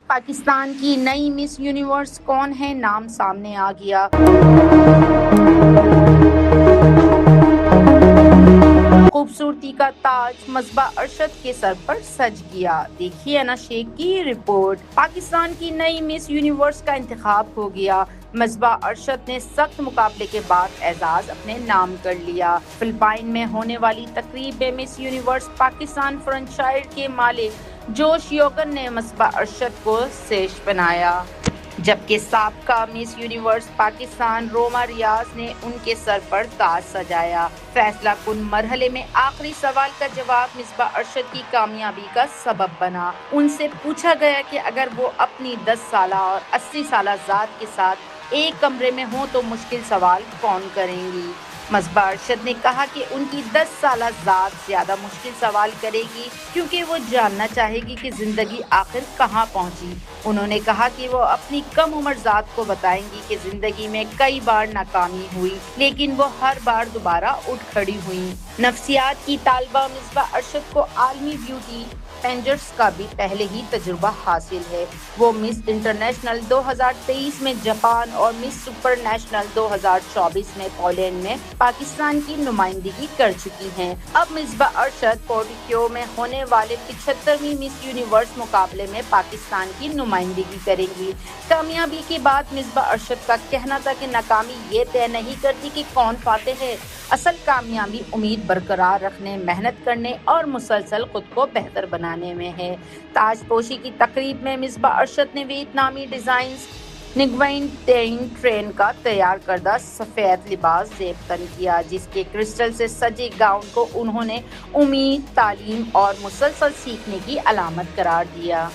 پاکستان کی نئی Miss Universe کون ہے؟ نام سامنے آ گیا۔ خوبصورتی کا تاج مصباح ارشد کے سر پر سج گیا۔ دیکھیے انا شیخ کی رپورٹ۔ پاکستان کی نئی مس یونیورس کا انتخاب ہو گیا۔ مصباح ارشد نے سخت مقابلے کے بعد اعزاز اپنے نام کر لیا۔ فلپائن میں ہونے والی تقریب میں مس یونیورس پاکستان فرنچائز کے مالک جوش یوگن نے مصباح ارشد کو سیش بنایا، جبکہ سابقہ مس یونیورس پاکستان روما ریاض نے ان کے سر پر تاج سجایا۔ فیصلہ کن مرحلے میں آخری سوال کا جواب مصباح ارشد کی کامیابی کا سبب بنا۔ ان سے پوچھا گیا کہ اگر وہ اپنی 10 سالہ اور 80 سالہ ذات کے ساتھ ایک کمرے میں ہوں تو مشکل سوال کون کریں گی؟ مصباح ارشد نے کہا کہ ان کی 10 سالہ ذات زیادہ مشکل سوال کرے گی کیونکہ وہ جاننا چاہے گی کہ زندگی آخر کہاں پہنچی۔ انہوں نے کہا کہ وہ اپنی کم عمر ذات کو بتائیں گی کہ زندگی میں کئی بار ناکامی ہوئی لیکن وہ ہر بار دوبارہ اٹھ کھڑی ہوئیں۔ نفسیات کی طالبہ مصباح ارشد کو عالمی بیوٹی پینجرز کا بھی پہلے ہی تجربہ حاصل ہے۔ وہ مس انٹرنیشنل 2023 میں جاپان اور مس سپر نیشنل 2024 میں پولینڈ میں پاکستان کی نمائندگی کر چکی ہیں۔ اب مصباح ارشد پورٹوکیو میں ہونے والے 75ویں مس یونیورس مقابلے میں پاکستان کی نمائندگی کریں گی۔ کامیابی کے بعد مصباح ارشد کا کہنا تھا کہ ناکامی یہ طے نہیں کرتی کہ کون فاتح ہے، اصل کامیابی امید برقرار رکھنے، محنت کرنے اور مسلسل خود کو بہتر بنانے میں ہے۔ تاج پوشی کی تقریب میں مصباح ارشد نے ویتنامی ڈیزائنر نگوین ٹین ٹرین کا تیار کردہ سفید لباس زیب تن کیا، جس کے کرسٹل سے سجے گاؤن کو انہوں نے امید، تعلیم اور مسلسل سیکھنے کی علامت قرار دیا۔